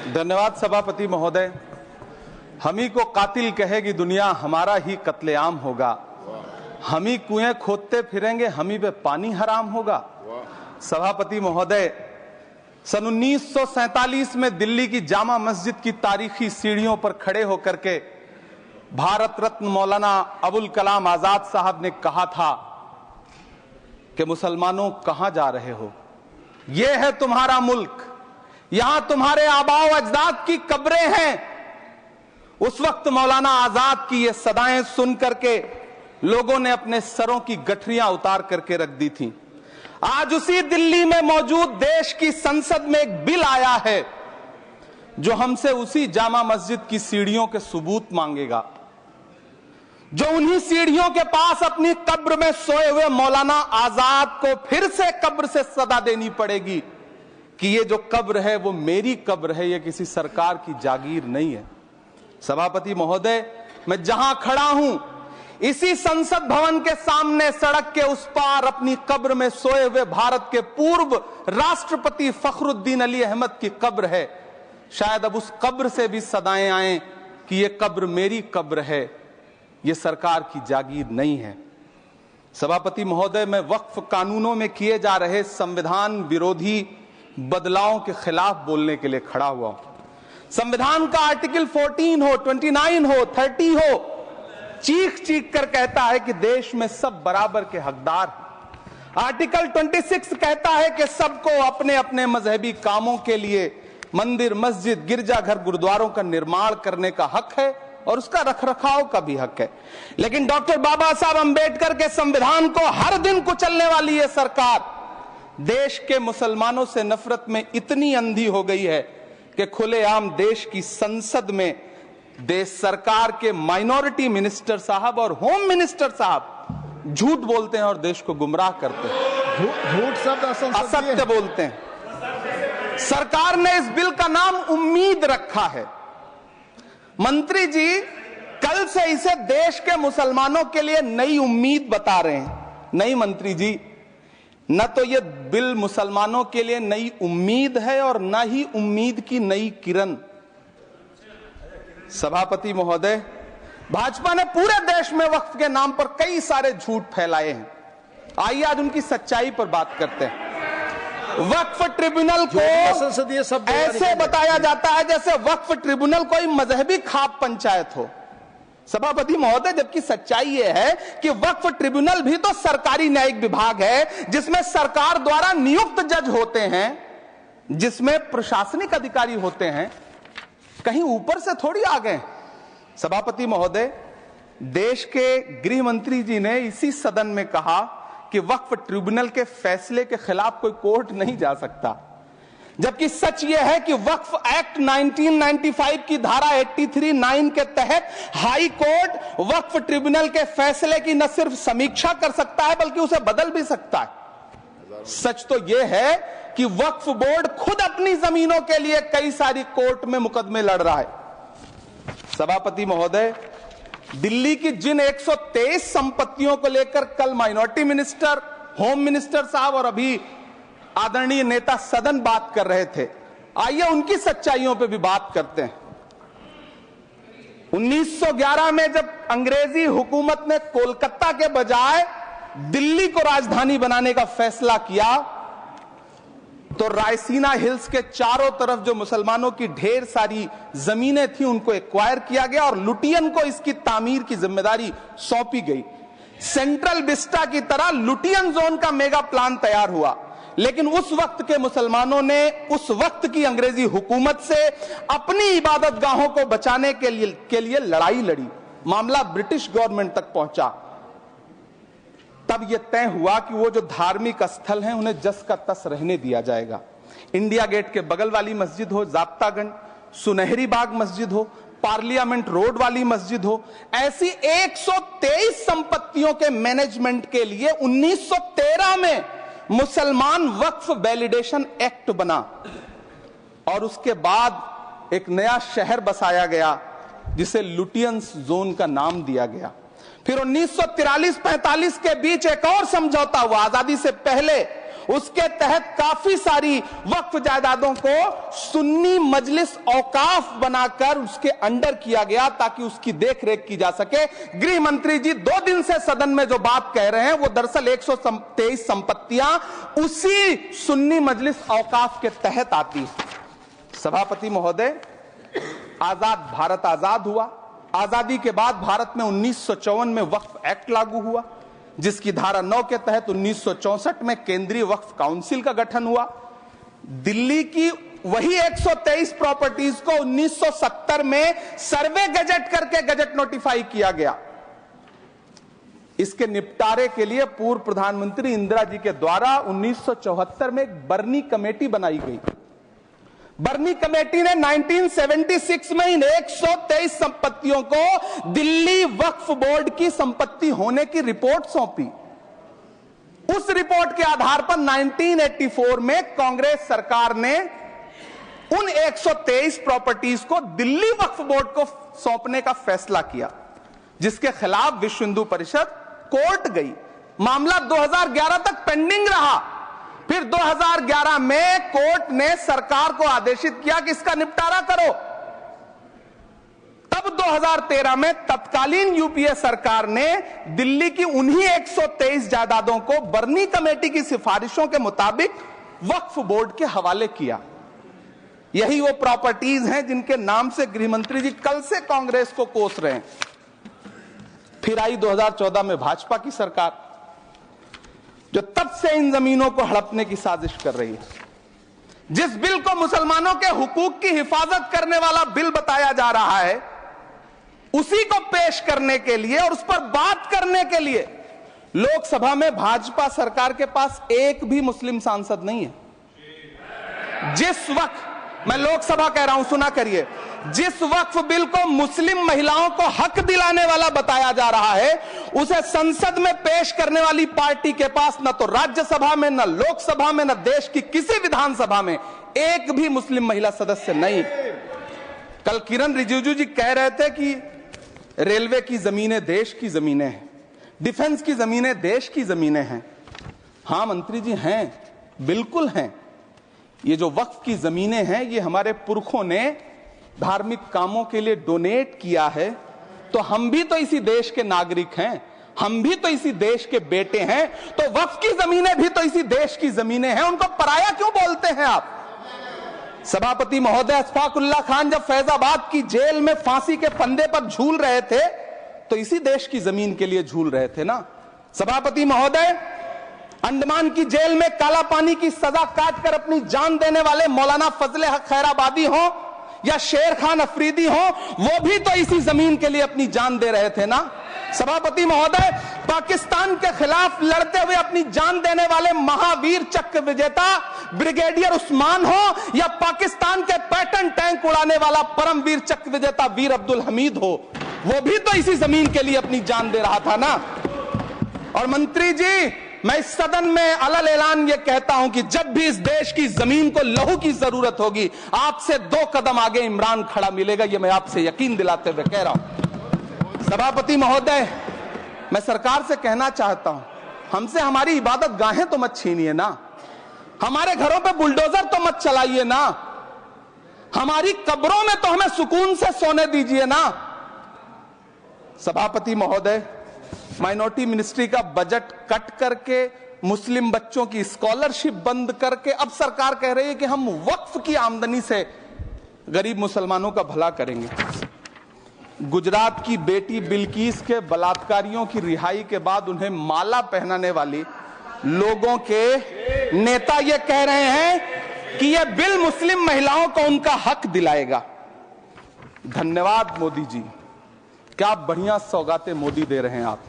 धन्यवाद सभापति महोदय। हम ही को कातिल कहेगी दुनिया, हमारा ही कत्लेआम होगा। हम ही कुएं खोदते फिरेंगे, हम ही पे पानी हराम होगा। सभापति महोदय, सन 1947 में दिल्ली की जामा मस्जिद की तारीखी सीढ़ियों पर खड़े होकर के भारत रत्न मौलाना अबुल कलाम आजाद साहब ने कहा था कि मुसलमानों कहां जा रहे हो, यह है तुम्हारा मुल्क, यहां तुम्हारे आबाओ अजदाद की कब्रें हैं। उस वक्त मौलाना आजाद की ये सदाएं सुन करके लोगों ने अपने सरों की गठरियां उतार करके रख दी थी। आज उसी दिल्ली में मौजूद देश की संसद में एक बिल आया है जो हमसे उसी जामा मस्जिद की सीढ़ियों के सबूत मांगेगा, जो उन्हीं सीढ़ियों के पास अपनी कब्र में सोए हुए मौलाना आजाद को फिर से कब्र से सदा देनी पड़ेगी कि ये जो कब्र है वो मेरी कब्र है, ये किसी सरकार की जागीर नहीं है। सभापति महोदय, मैं जहां खड़ा हूं इसी संसद भवन के सामने सड़क के उस पार अपनी कब्र में सोए हुए भारत के पूर्व राष्ट्रपति फखरुद्दीन अली अहमद की कब्र है। शायद अब उस कब्र से भी सदाएं आए कि ये कब्र मेरी कब्र है, ये सरकार की जागीर नहीं है। सभापति महोदय, मैं वक्फ कानूनों में किए जा रहे संविधान विरोधी बदलावों के खिलाफ बोलने के लिए खड़ा हुआ हूं। संविधान का आर्टिकल 14 हो, 29 हो, 30 हो, चीख चीख कर कहता है कि देश में सब बराबर के हकदार हैं। आर्टिकल 26 कहता है कि सबको अपने अपने मजहबी कामों के लिए मंदिर, मस्जिद, गिरजाघर, गुरुद्वारों का निर्माण करने का हक है और उसका रखरखाव का भी हक है। लेकिन डॉक्टर बाबा साहब अंबेडकर के संविधान को हर दिन कुचलने वाली ये सरकार देश के मुसलमानों से नफरत में इतनी अंधी हो गई है कि खुलेआम देश की संसद में देश सरकार के माइनॉरिटी मिनिस्टर साहब और होम मिनिस्टर साहब झूठ बोलते हैं और देश को गुमराह करते हैं। झूठ शब्द असत्य बोलते हैं। सरकार ने इस बिल का नाम उम्मीद रखा है। मंत्री जी कल से इसे देश के मुसलमानों के लिए नई उम्मीद बता रहे हैं। नहीं मंत्री जी, न तो ये बिल मुसलमानों के लिए नई उम्मीद है और न ही उम्मीद की नई किरण। सभापति महोदय, भाजपा ने पूरे देश में वक्फ के नाम पर कई सारे झूठ फैलाए हैं। आइए आज उनकी सच्चाई पर बात करते हैं। वक्फ ट्रिब्यूनल को ऐसे बताया जाता है जैसे वक्फ ट्रिब्यूनल कोई मजहबी खाप पंचायत हो। सभापति महोदय, जबकि सच्चाई यह है कि वक्फ ट्रिब्यूनल भी तो सरकारी न्यायिक विभाग है जिसमें सरकार द्वारा नियुक्त जज होते हैं, जिसमें प्रशासनिक अधिकारी होते हैं, कहीं ऊपर से थोड़ी आ गए। सभापति महोदय, देश के गृह मंत्री जी ने इसी सदन में कहा कि वक्फ ट्रिब्यूनल के फैसले के खिलाफ कोई कोर्ट नहीं जा सकता, जबकि सच यह है कि वक्फ एक्ट 1995 की धारा 83(9) के तहत हाई कोर्ट वक्फ ट्रिब्यूनल के फैसले की न सिर्फ समीक्षा कर सकता है बल्कि उसे बदल भी सकता है। सच तो यह है कि वक्फ बोर्ड खुद अपनी जमीनों के लिए कई सारी कोर्ट में मुकदमे लड़ रहा है। सभापति महोदय, दिल्ली की जिन 123 संपत्तियों को लेकर कल माइनॉरिटी मिनिस्टर, होम मिनिस्टर साहब और अभी आदरणीय नेता सदन बात कर रहे थे, आइए उनकी सच्चाइयों पे भी बात करते हैं। 1911 में जब अंग्रेजी हुकूमत ने कोलकाता के बजाय दिल्ली को राजधानी बनाने का फैसला किया तो रायसीना हिल्स के चारों तरफ जो मुसलमानों की ढेर सारी जमीनें थी उनको एक्वायर किया गया और लुटियन को इसकी तामीर की जिम्मेदारी सौंपी गई। सेंट्रल विस्टा की तरह लुटियन जोन का मेगा प्लान तैयार हुआ, लेकिन उस वक्त के मुसलमानों ने उस वक्त की अंग्रेजी हुकूमत से अपनी इबादत गाहों को बचाने के लिए लड़ाई लड़ी। मामला ब्रिटिश गवर्नमेंट तक पहुंचा। तब यह तय हुआ कि वो जो धार्मिक स्थल हैं उन्हें जस का तस रहने दिया जाएगा। इंडिया गेट के बगल वाली मस्जिद हो, जाप्तागंज, सुनहरी बाग मस्जिद हो, पार्लियामेंट रोड वाली मस्जिद हो, ऐसी 123 संपत्तियों के मैनेजमेंट के लिए 1913 में मुसलमान वक्फ वैलिडेशन एक्ट बना और उसके बाद एक नया शहर बसाया गया जिसे लुटियंस जोन का नाम दिया गया। फिर 1943-45 के बीच एक और समझौता हुआ। आजादी से पहले उसके तहत काफी सारी वक्फ जायदादों को सुन्नी मजलिस औकाफ बनाकर उसके अंडर किया गया ताकि उसकी देखरेख की जा सके। गृह मंत्री जी 2 दिन से सदन में जो बात कह रहे हैं वो दरअसल 123 संपत्तियां उसी सुन्नी मजलिस औकाफ के तहत आती है। सभापति महोदय, आजाद भारत आजाद हुआ। आजादी के बाद भारत में 1954 में वक्फ एक्ट लागू हुआ, जिसकी धारा 9 के तहत 1964 में केंद्रीय वक्फ काउंसिल का गठन हुआ। दिल्ली की वही 123 प्रॉपर्टीज को 1970 में सर्वे गजट करके गजट नोटिफाई किया गया। इसके निपटारे के लिए पूर्व प्रधानमंत्री इंदिरा जी के द्वारा 1974 में एक बर्नी कमेटी बनाई गई। बर्नी कमेटी ने 1976 में इन 123 संपत्तियों को दिल्ली वक्फ बोर्ड की संपत्ति होने की रिपोर्ट सौंपी। उस रिपोर्ट के आधार पर 1984 में कांग्रेस सरकार ने उन 123 प्रॉपर्टीज को दिल्ली वक्फ बोर्ड को सौंपने का फैसला किया, जिसके खिलाफ विश्व हिंदू परिषद कोर्ट गई। मामला 2011 तक पेंडिंग रहा। फिर 2011 में कोर्ट ने सरकार को आदेशित किया कि इसका निपटारा करो। तब 2013 में तत्कालीन यूपीए सरकार ने दिल्ली की उन्हीं 123 जायदादों को बर्नी कमेटी की सिफारिशों के मुताबिक वक्फ बोर्ड के हवाले किया। यही वो प्रॉपर्टीज हैं जिनके नाम से गृह मंत्री जी कल से कांग्रेस को कोस रहे हैं। फिर आई 2014 में भाजपा की सरकार, जो तब से इन जमीनों को हड़पने की साजिश कर रही है। जिस बिल को मुसलमानों के हुकूक की हिफाजत करने वाला बिल बताया जा रहा है, उसी को पेश करने के लिए और उस पर बात करने के लिए लोकसभा में भाजपा सरकार के पास एक भी मुस्लिम सांसद नहीं है। जिस वक्त, मैं लोकसभा कह रहा हूं, सुना करिए, जिस वक्फ बिल को मुस्लिम महिलाओं को हक दिलाने वाला बताया जा रहा है, उसे संसद में पेश करने वाली पार्टी के पास न तो राज्यसभा में, न लोकसभा में, न देश की किसी विधानसभा में एक भी मुस्लिम महिला सदस्य नहीं। कल किरण रिजिजू जी कह रहे थे कि रेलवे की जमीनें देश की जमीनें हैं, डिफेंस की जमीनें देश की जमीनें हैं। हां मंत्री जी, हैं, बिल्कुल हैं। ये जो वक्फ की जमीनें हैं, ये हमारे पुरखों ने धार्मिक कामों के लिए डोनेट किया है। तो हम भी तो इसी देश के नागरिक हैं, हम भी तो इसी देश के बेटे हैं। तो वक्फ की जमीनें भी तो इसी देश की जमीनें हैं, उनको पराया क्यों बोलते हैं आप? सभापति महोदय, अशफाकुल्लाह खान जब फैजाबाद की जेल में फांसी के फंदे पर झूल रहे थे, तो इसी देश की जमीन के लिए झूल रहे थे ना। सभापति महोदय, अंडमान की जेल में काला पानी की सजा काटकर अपनी जान देने वाले मौलाना फजले हक खैराबादी हो या शेर खान अफरीदी हो, वो भी तो इसी जमीन के लिए अपनी जान दे रहे थे ना। सभापति महोदय, पाकिस्तान के खिलाफ लड़ते हुए अपनी जान देने वाले महावीर चक्र विजेता ब्रिगेडियर उस्मान हो या पाकिस्तान के पैटर्न टैंक उड़ाने वाला परमवीर चक्र विजेता वीर अब्दुल हमीद हो, वो भी तो इसी जमीन के लिए अपनी जान दे रहा था ना। और मंत्री जी, मैं इस सदन में अलल ऐलान ये कहता हूं कि जब भी इस देश की जमीन को लहू की जरूरत होगी, आपसे 2 कदम आगे इमरान खड़ा मिलेगा। ये मैं आपसे यकीन दिलाते हुए कह रहा हूं। सभापति महोदय, मैं सरकार से कहना चाहता हूं, हमसे हमारी इबादत गाहें तो मत छीनिए ना, हमारे घरों पे बुलडोजर तो मत चलाइए ना, हमारी कब्रों में तो हमें सुकून से सोने दीजिए ना। सभापति महोदय, माइनॉरिटी मिनिस्ट्री का बजट कट करके, मुस्लिम बच्चों की स्कॉलरशिप बंद करके अब सरकार कह रही है कि हम वक्फ की आमदनी से गरीब मुसलमानों का भला करेंगे। गुजरात की बेटी बिल्किस के बलात्कारियों की रिहाई के बाद उन्हें माला पहनाने वाली लोगों के नेता ये कह रहे हैं कि यह बिल मुस्लिम महिलाओं को उनका हक दिलाएगा। धन्यवाद मोदी जी, क्या बढ़िया सौगातें मोदी दे रहे हैं आप।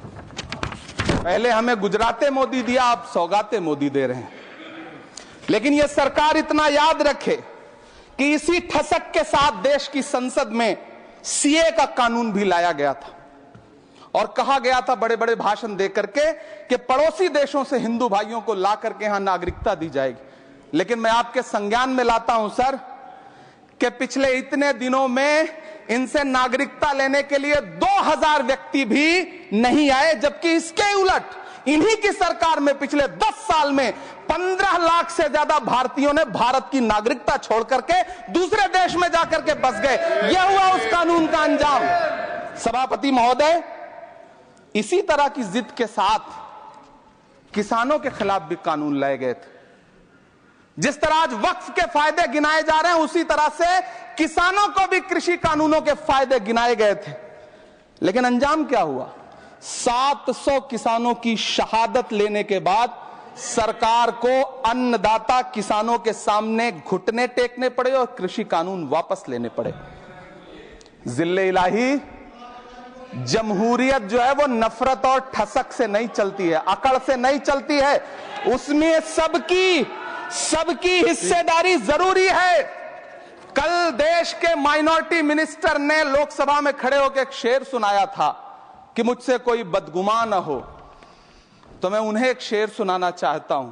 पहले हमें गुजराते मोदी दिया, आप सौगाते मोदी दे रहे हैं। लेकिन यह सरकार इतना याद रखे कि इसी ठसक के साथ देश की संसद में सीए का कानून भी लाया गया था और कहा गया था बड़े बड़े भाषण देकर के कि पड़ोसी देशों से हिंदू भाइयों को ला करके यहां नागरिकता दी जाएगी। लेकिन मैं आपके संज्ञान में लाता हूं सर कि पिछले इतने दिनों में इनसे नागरिकता लेने के लिए 2000 व्यक्ति भी नहीं आए, जबकि इसके उलट इन्हीं की सरकार में पिछले 10 साल में 15 लाख से ज्यादा भारतीयों ने भारत की नागरिकता छोड़ करके दूसरे देश में जाकर के बस गए। यह हुआ उस कानून का अंजाम। सभापति महोदय, इसी तरह की जिद के साथ किसानों के खिलाफ भी कानून लाए गए थे। जिस तरह आज वक्फ के फायदे गिनाए जा रहे हैं, उसी तरह से किसानों को भी कृषि कानूनों के फायदे गिनाए गए थे। लेकिन अंजाम क्या हुआ? 700 किसानों की शहादत लेने के बाद सरकार को अन्नदाता किसानों के सामने घुटने टेकने पड़े और कृषि कानून वापस लेने पड़े। जिल्ले इलाही, जमहूरियत जो है वो नफरत और ठसक से नहीं चलती है, अकड़ से नहीं चलती है। उसमें सबकी हिस्सेदारी जरूरी है। कल देश के माइनॉरिटी मिनिस्टर ने लोकसभा में खड़े होकर एक शेर सुनाया था कि मुझसे कोई बदगुमान न हो। तो मैं उन्हें एक शेर सुनाना चाहता हूं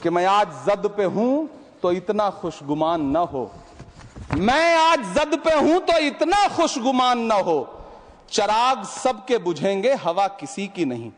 कि मैं आज जद पे हूं तो इतना खुशगुमान न हो, मैं आज जद पे हूं तो इतना खुशगुमान न हो, चराग सबके बुझेंगे हवा किसी की नहीं।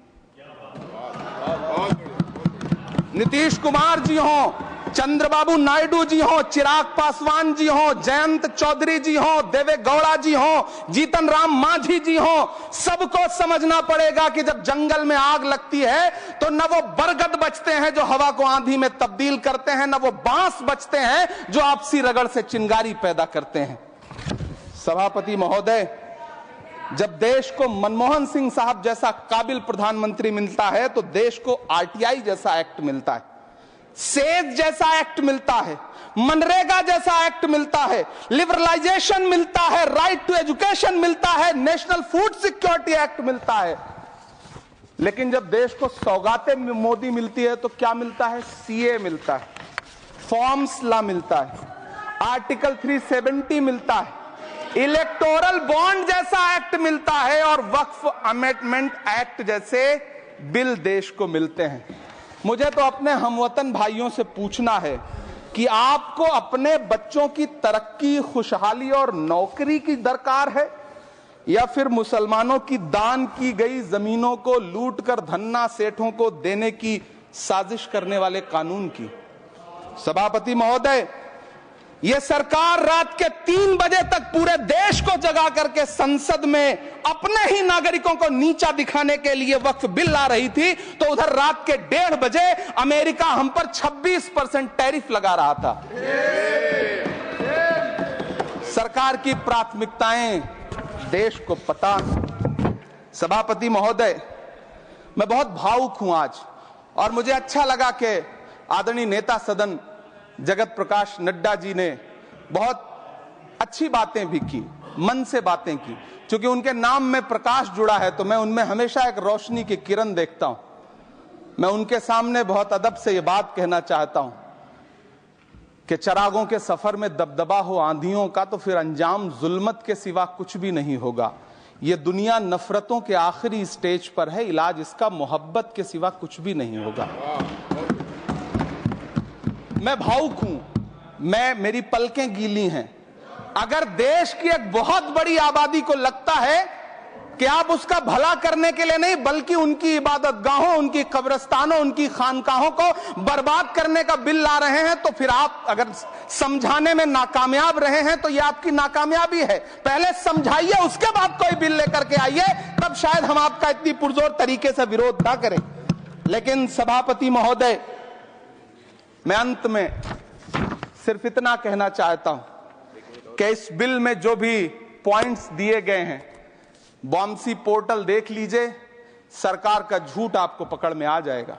नीतीश कुमार जी हो, चंद्रबाबू नायडू जी हो, चिराग पासवान जी हो, जयंत चौधरी जी हो, देवे गौड़ा जी हो, जीतन राम मांझी जी हो, सबको समझना पड़ेगा कि जब जंगल में आग लगती है तो न वो बरगद बचते हैं जो हवा को आंधी में तब्दील करते हैं, न वो बांस बचते हैं जो आपसी रगड़ से चिंगारी पैदा करते हैं। सभापति महोदय, जब देश को मनमोहन सिंह साहब जैसा काबिल प्रधानमंत्री मिलता है तो देश को आरटीआई जैसा एक्ट मिलता है, सेज जैसा एक्ट मिलता है, मनरेगा जैसा एक्ट मिलता है, लिबरलाइजेशन मिलता है, राइट टू एजुकेशन मिलता है, नेशनल फूड सिक्योरिटी एक्ट मिलता है। लेकिन जब देश को सौगातें मोदी मिलती है तो क्या मिलता है? सीए मिलता है, फॉर्म्स लॉ मिलता है, आर्टिकल 370 मिलता है, इलेक्टोरल बॉन्ड जैसा एक्ट मिलता है और वक्फ अमेंडमेंट एक्ट जैसे बिल देश को मिलते हैं। मुझे तो अपने हमवतन भाइयों से पूछना है कि आपको अपने बच्चों की तरक्की, खुशहाली और नौकरी की दरकार है या फिर मुसलमानों की दान की गई जमीनों को लूटकर धन्ना सेठों को देने की साजिश करने वाले कानून की? सभापति महोदय, यह सरकार रात के 3 बजे तक पूरे देश को जगा करके संसद में अपने ही नागरिकों को नीचा दिखाने के लिए वक्फ बिल ला रही थी, तो उधर रात के 1:30 बजे अमेरिका हम पर 26% टैरिफ लगा रहा था। सरकार की प्राथमिकताएं देश को पता। सभापति महोदय, मैं बहुत भावुक हूं आज, और मुझे अच्छा लगा कि आदरणीय नेता सदन जगत प्रकाश नड्डा जी ने बहुत अच्छी बातें भी की, मन से बातें की। क्योंकि उनके नाम में प्रकाश जुड़ा है तो मैं उनमें हमेशा एक रोशनी की किरण देखता हूं। मैं उनके सामने बहुत अदब से यह बात कहना चाहता हूं कि चरागों के सफर में दबदबा हो आंधियों का तो फिर अंजाम जुल्मत के सिवा कुछ भी नहीं होगा। यह दुनिया नफरतों के आखिरी स्टेज पर है, इलाज इसका मोहब्बत के सिवा कुछ भी नहीं होगा। मैं भावुक हूं, मेरी पलकें गीली हैं। अगर देश की एक बहुत बड़ी आबादी को लगता है कि आप उसका भला करने के लिए नहीं बल्कि उनकी इबादतगाहों, उनकी कब्रिस्तानों, उनकी खानकाहों को बर्बाद करने का बिल ला रहे हैं, तो फिर आप अगर समझाने में नाकामयाब रहे हैं तो यह आपकी नाकामयाबी है। पहले समझाइए, उसके बाद कोई बिल लेकर के आइए, तब शायद हम आपका इतनी पुरजोर तरीके से विरोध ना करें। लेकिन सभापति महोदय, मैं अंत में सिर्फ इतना कहना चाहता हूं कि इस बिल में जो भी पॉइंट्स दिए गए हैं, बॉम्सी पोर्टल देख लीजिए, सरकार का झूठ आपको पकड़ में आ जाएगा।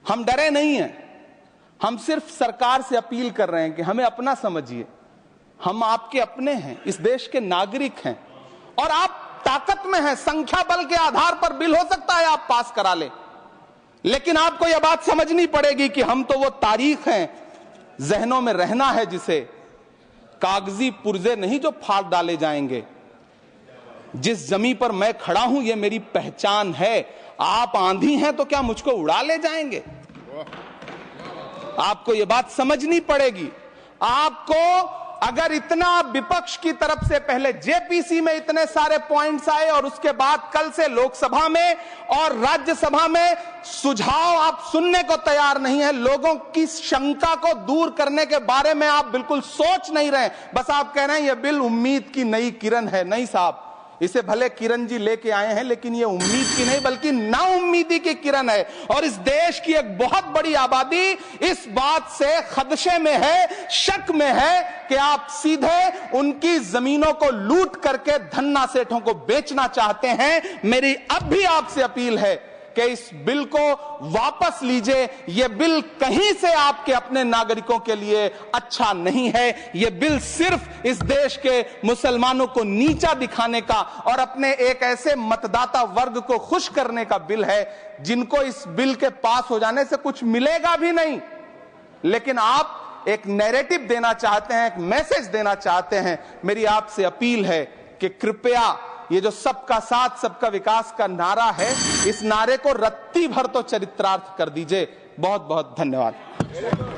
हम डरे नहीं हैं, हम सिर्फ सरकार से अपील कर रहे हैं कि हमें अपना समझिए। हम आपके अपने हैं, इस देश के नागरिक हैं और आप ताकत में हैं। संख्या बल के आधार पर बिल हो सकता है आप पास करा ले, लेकिन आपको यह बात समझनी पड़ेगी कि हम तो वो तारीख हैं, जहनों में रहना है जिसे कागजी पुर्जे नहीं जो फाड़ डाले जाएंगे। जिस जमीन पर मैं खड़ा हूं यह मेरी पहचान है। आप आंधी हैं तो क्या मुझको उड़ा ले जाएंगे? आपको यह बात समझनी पड़ेगी। आपको अगर इतना विपक्ष की तरफ से पहले जेपीसी में इतने सारे पॉइंट्स आए और उसके बाद कल से लोकसभा में और राज्यसभा में सुझाव आप सुनने को तैयार नहीं है, लोगों की शंका को दूर करने के बारे में आप बिल्कुल सोच नहीं रहे, बस आप कह रहे हैं यह बिल उम्मीद की नई किरण है। नहीं साहब, इसे भले किरण जी लेके आए हैं, लेकिन ये उम्मीद की नहीं बल्कि नाउम्मीदी की किरण है। और इस देश की एक बहुत बड़ी आबादी इस बात से खदशे में है, शक में है कि आप सीधे उनकी जमीनों को लूट करके धन्ना सेठों को बेचना चाहते हैं। मेरी अब भी आपसे अपील है कि इस बिल को वापस लीजिए। यह बिल कहीं से आपके अपने नागरिकों के लिए अच्छा नहीं है। यह बिल सिर्फ इस देश के मुसलमानों को नीचा दिखाने का और अपने एक ऐसे मतदाता वर्ग को खुश करने का बिल है जिनको इस बिल के पास हो जाने से कुछ मिलेगा भी नहीं, लेकिन आप एक नैरेटिव देना चाहते हैं, एक मैसेज देना चाहते हैं। मेरी आपसे अपील है कि कृपया ये जो सबका साथ सबका विकास का नारा है, इस नारे को रत्ती भर तो चरित्रार्थ कर दीजिए। बहुत बहुत धन्यवाद।